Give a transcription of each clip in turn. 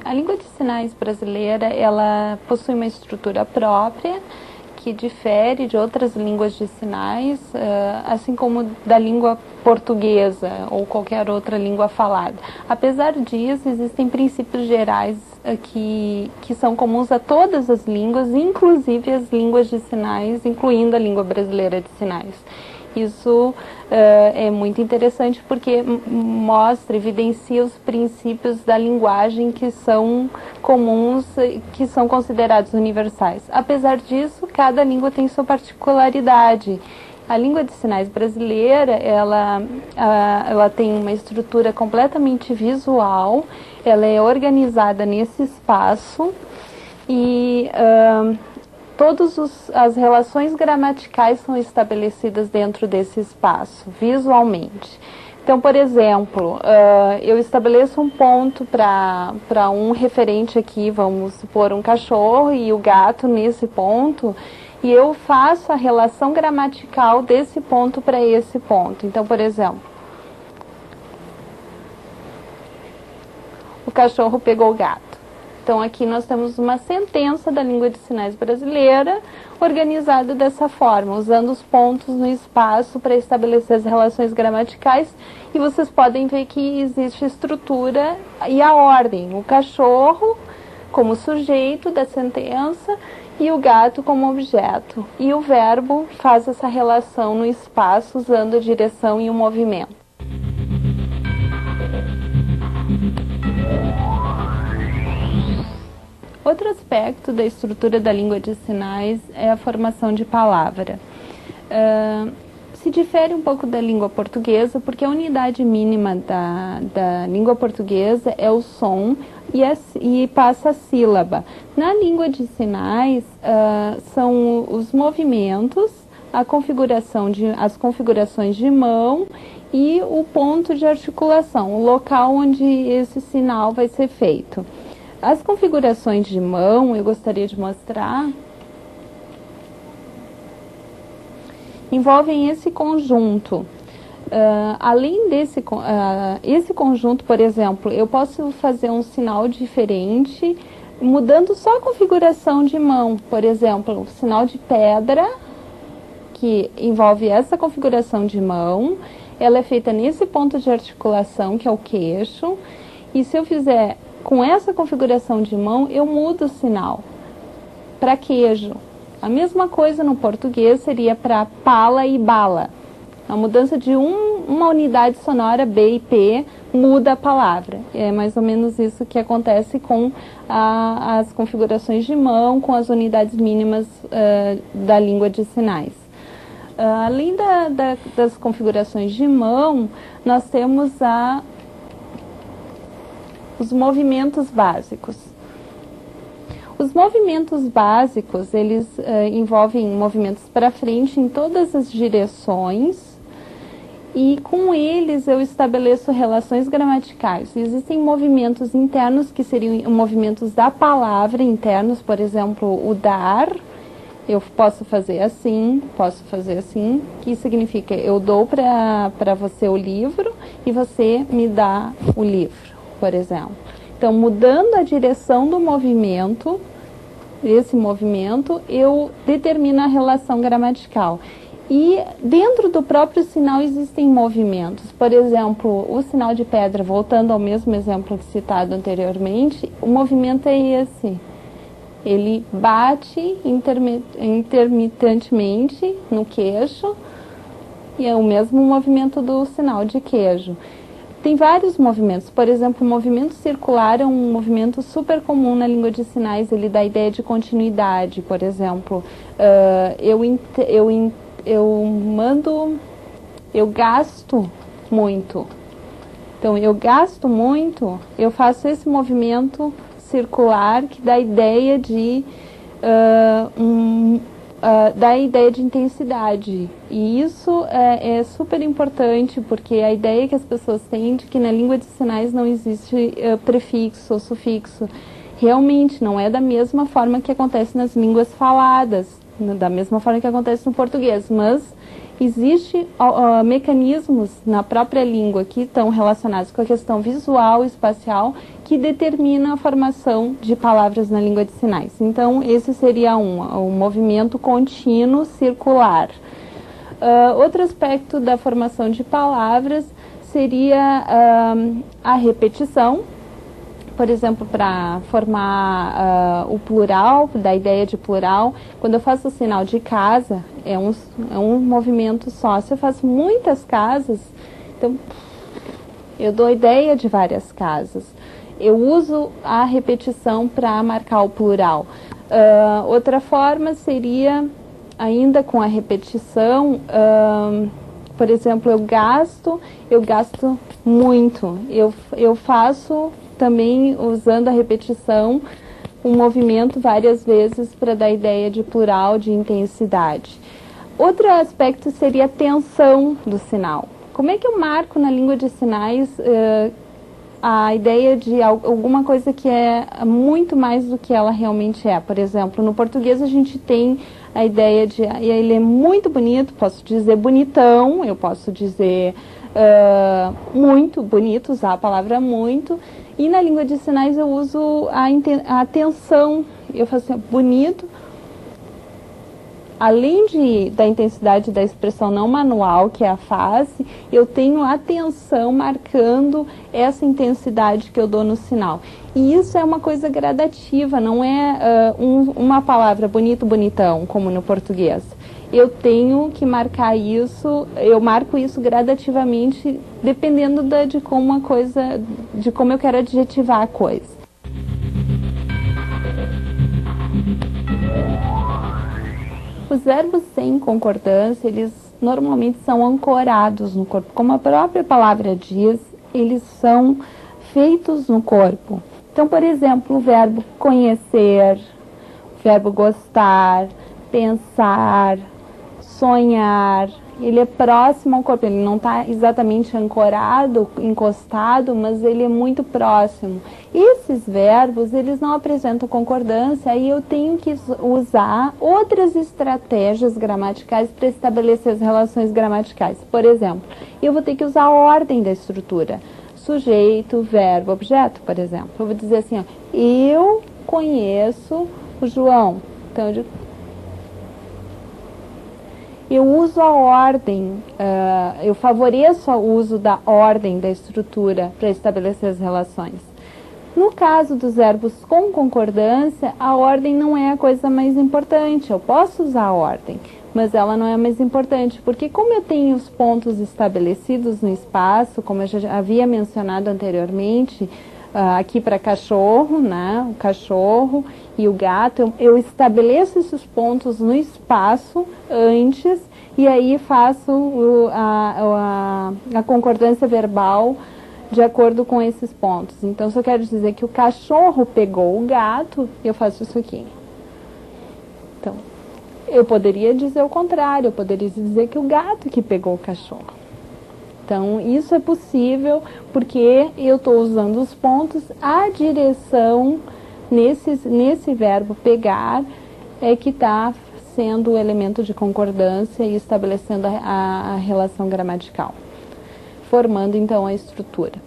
A língua de sinais brasileira, ela possui uma estrutura própria, que difere de outras línguas de sinais, assim como da língua portuguesa ou qualquer outra língua falada. Apesar disso, existem princípios gerais que são comuns a todas as línguas, inclusive as línguas de sinais, incluindo a língua brasileira de sinais. Isso é muito interessante porque mostra, evidencia os princípios da linguagem que são comuns, que são considerados universais. Apesar disso, cada língua tem sua particularidade. A língua de sinais brasileira, ela tem uma estrutura completamente visual, ela é organizada nesse espaço e todas as relações gramaticais são estabelecidas dentro desse espaço, visualmente. Então, por exemplo, eu estabeleço um ponto para um referente aqui, vamos supor um cachorro e o gato nesse ponto, e eu faço a relação gramatical desse ponto para esse ponto. Então, por exemplo, o cachorro pegou o gato. Então, aqui nós temos uma sentença da língua de sinais brasileira organizada dessa forma, usando os pontos no espaço para estabelecer as relações gramaticais. E vocês podem ver que existe a estrutura e a ordem. O cachorro como sujeito da sentença e o gato como objeto. E o verbo faz essa relação no espaço usando a direção e o movimento. Outro aspecto da estrutura da língua de sinais é a formação de palavra. Se difere um pouco da língua portuguesa, porque a unidade mínima da língua portuguesa é o som e passa a sílaba. Na língua de sinais, são os movimentos, as configurações de mão e o ponto de articulação, o local onde esse sinal vai ser feito. As configurações de mão, eu gostaria de mostrar, envolvem esse conjunto. Além desse esse conjunto, por exemplo, eu posso fazer um sinal diferente, mudando só a configuração de mão. Por exemplo, o sinal de pedra, que envolve essa configuração de mão, ela é feita nesse ponto de articulação, que é o queixo, e se eu fizer com essa configuração de mão, eu mudo o sinal para queijo. A mesma coisa no português seria para pala e bala. A mudança de uma unidade sonora, B e P, muda a palavra. É mais ou menos isso que acontece com as configurações de mão, com as unidades mínimas da língua de sinais. Além das configurações de mão, nós temos os movimentos básicos. Os movimentos básicos, eles envolvem movimentos para frente em todas as direções e com eles eu estabeleço relações gramaticais. Existem movimentos internos que seriam movimentos da palavra internos, por exemplo, o dar. Eu posso fazer assim, que significa eu dou para você o livro e você me dá o livro, por exemplo. Então, mudando a direção do movimento, esse movimento, eu determino a relação gramatical. E dentro do próprio sinal existem movimentos. Por exemplo, o sinal de pedra, voltando ao mesmo exemplo citado anteriormente, o movimento é esse. Ele bate intermitentemente no queixo e é o mesmo movimento do sinal de queijo. Tem vários movimentos. Por exemplo, o movimento circular é um movimento super comum na língua de sinais. Ele dá a ideia de continuidade. Por exemplo, eu gasto muito. Então, eu gasto muito, eu faço esse movimento circular que dá a ideia de intensidade. E isso é super importante, porque a ideia que as pessoas têm de que na língua de sinais não existe prefixo ou sufixo. Realmente não é da mesma forma que acontece nas línguas faladas. da mesma forma que acontece no português, mas existem mecanismos na própria língua que estão relacionados com a questão visual e espacial que determinam a formação de palavras na língua de sinais. Então, esse seria um movimento contínuo circular. Outro aspecto da formação de palavras seria a repetição. Por exemplo, para formar o plural, da ideia de plural, quando eu faço o sinal de casa, é um movimento só. Se eu faço muitas casas, então eu dou a ideia de várias casas. Eu uso a repetição para marcar o plural. Outra forma seria, ainda com a repetição, por exemplo, eu gasto muito. Eu faço também, usando a repetição, um movimento várias vezes para dar ideia de plural, de intensidade. Outro aspecto seria a tensão do sinal. Como é que eu marco na língua de sinais a ideia de alguma coisa que é muito mais do que ela realmente é? Por exemplo, no português a gente tem a ideia de ele é muito bonito, posso dizer bonitão, eu posso dizer muito bonito, usar a palavra muito. E na língua de sinais eu uso a tensão, eu faço assim, bonito. Além da intensidade da expressão não manual, que é a face, eu tenho a tensão marcando essa intensidade que eu dou no sinal. E isso é uma coisa gradativa, não é uma palavra bonito, bonitão, como no português. Eu tenho que marcar isso, eu marco isso gradativamente, dependendo de como eu quero adjetivar a coisa. Os verbos sem concordância, eles normalmente são ancorados no corpo. Como a própria palavra diz, eles são feitos no corpo. Então, por exemplo, o verbo conhecer, o verbo gostar, pensar, sonhar, ele é próximo ao corpo, ele não está exatamente ancorado, encostado, mas ele é muito próximo. Esses verbos, eles não apresentam concordância, aí eu tenho que usar outras estratégias gramaticais para estabelecer as relações gramaticais. Por exemplo, eu vou ter que usar a ordem da estrutura. Sujeito, verbo, objeto, por exemplo. Eu vou dizer assim, ó, eu conheço o João. Então, eu uso a ordem, eu favoreço o uso da ordem da estrutura para estabelecer as relações. No caso dos verbos com concordância, a ordem não é a coisa mais importante. Eu posso usar a ordem, mas ela não é a mais importante, porque como eu tenho os pontos estabelecidos no espaço, como eu já havia mencionado anteriormente, aqui para cachorro, né, o cachorro e o gato, eu estabeleço esses pontos no espaço antes e aí faço a concordância verbal de acordo com esses pontos. Então, se eu quero dizer que o cachorro pegou o gato, eu faço isso aqui. Então, eu poderia dizer o contrário, eu poderia dizer que o gato que pegou o cachorro. Então, isso é possível porque eu estou usando os pontos, a direção nesse verbo pegar é que está sendo o elemento de concordância e estabelecendo a relação gramatical, formando então a estrutura.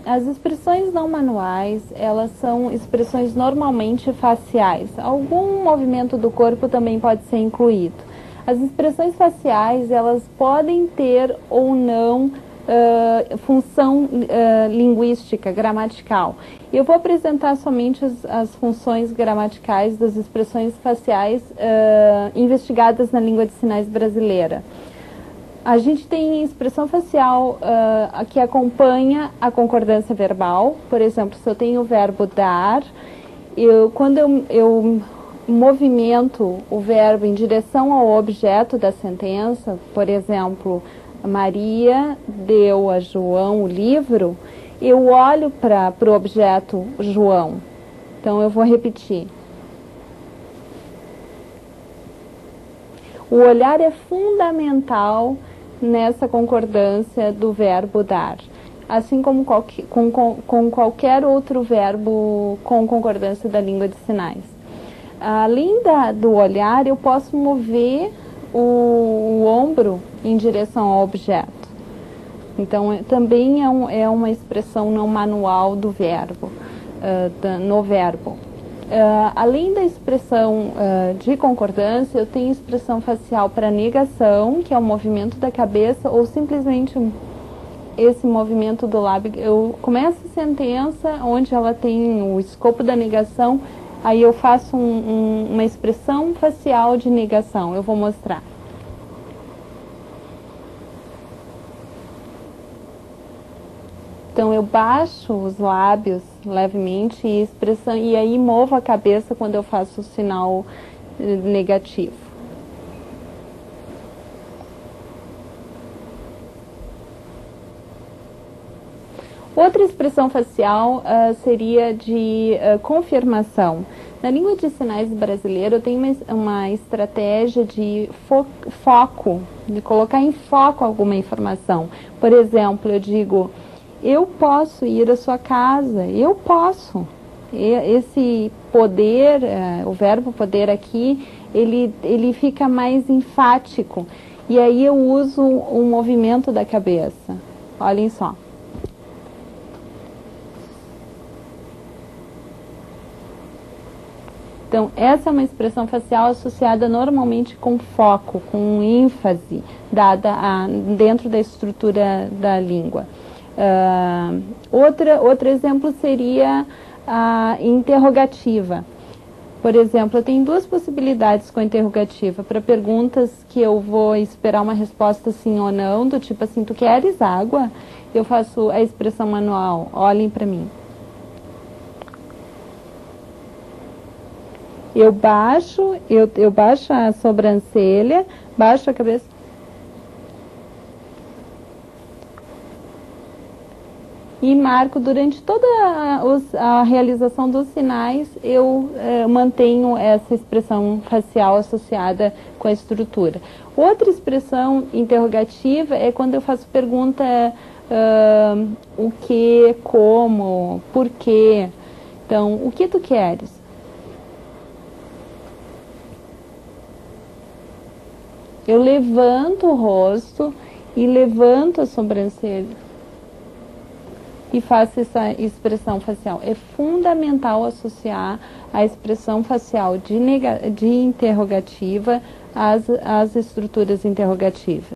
As expressões não manuais, elas são expressões normalmente faciais. Algum movimento do corpo também pode ser incluído. As expressões faciais, elas podem ter ou não função linguística, gramatical. Eu vou apresentar somente as funções gramaticais das expressões faciais investigadas na língua de sinais brasileira. A gente tem expressão facial que acompanha a concordância verbal. Por exemplo, se eu tenho o verbo dar, quando eu movimento o verbo em direção ao objeto da sentença, por exemplo, Maria deu a João o livro, eu olho para o objeto João. Então, eu vou repetir. O olhar é fundamental nessa concordância do verbo dar. assim como com qualquer outro verbo com concordância da língua de sinais. Além do olhar, eu posso mover o ombro em direção ao objeto. Então, também é uma expressão não manual do verbo, no verbo. Além da expressão de concordância, eu tenho expressão facial para negação, que é o movimento da cabeça, ou simplesmente esse movimento do lábio. Eu começo a sentença onde ela tem o escopo da negação, aí eu faço uma expressão facial de negação. Eu vou mostrar. Então eu baixo os lábios levemente e aí movo a cabeça quando eu faço o sinal negativo. Outra expressão facial seria de confirmação. Na língua de sinais brasileira, eu tenho uma estratégia de foco, de colocar em foco alguma informação. Por exemplo, eu digo: eu posso ir à sua casa, eu posso. Esse poder, o verbo poder aqui, ele fica mais enfático. E aí eu uso o movimento da cabeça. Olhem só. Então, essa é uma expressão facial associada normalmente com foco, com ênfase dada dentro da estrutura da língua. Outro exemplo seria a interrogativa. Por exemplo, eu tenho duas possibilidades com a interrogativa. Para perguntas que eu vou esperar uma resposta sim ou não, do tipo assim: tu queres água? Eu faço a expressão manual: olhem para mim. Eu baixo a sobrancelha, baixo a cabeça. E marco durante toda a realização dos sinais, eu mantenho essa expressão facial associada com a estrutura. Outra expressão interrogativa é quando eu faço pergunta o que, como, por quê. Então, o que tu queres? Eu levanto o rosto e levanto a sobrancelha e faço essa expressão facial. É fundamental associar a expressão facial de interrogativa às estruturas interrogativas.